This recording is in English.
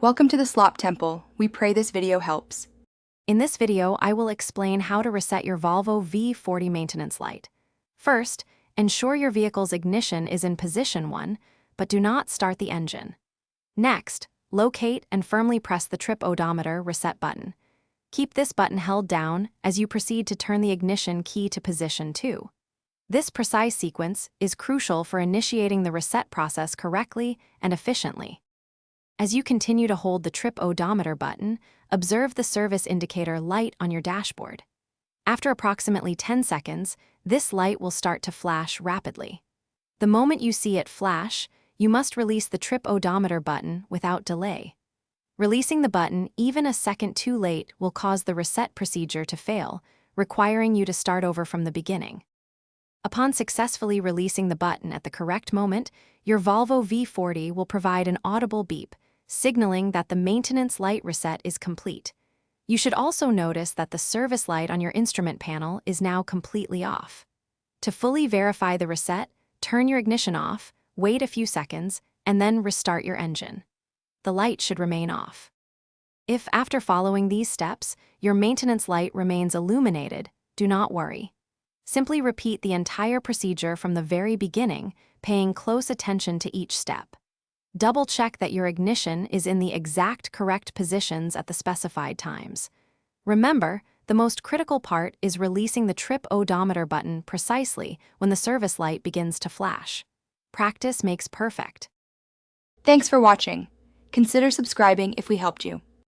Welcome to the Slop Temple. We pray this video helps. In this video, I will explain how to reset your Volvo V40 maintenance light. First, ensure your vehicle's ignition is in position 1, but do not start the engine. Next, locate and firmly press the trip odometer reset button. Keep this button held down as you proceed to turn the ignition key to position 2. This precise sequence is crucial for initiating the reset process correctly and efficiently. As you continue to hold the trip odometer button, observe the service indicator light on your dashboard. After approximately 10 seconds, this light will start to flash rapidly. The moment you see it flash, you must release the trip odometer button without delay. Releasing the button even a second too late will cause the reset procedure to fail, requiring you to start over from the beginning. Upon successfully releasing the button at the correct moment, your Volvo V40 will provide an audible beep, signaling that the maintenance light reset is complete. You should also notice that the service light on your instrument panel is now completely off. To fully verify the reset, turn your ignition off, wait a few seconds, and then restart your engine. The light should remain off. If, after following these steps, your maintenance light remains illuminated, do not worry. Simply repeat the entire procedure from the very beginning, paying close attention to each step. Double-check that your ignition is in the exact correct positions at the specified times. Remember, the most critical part is releasing the trip odometer button precisely when the service light begins to flash. Practice makes perfect. Thanks for watching. Consider subscribing if we helped you.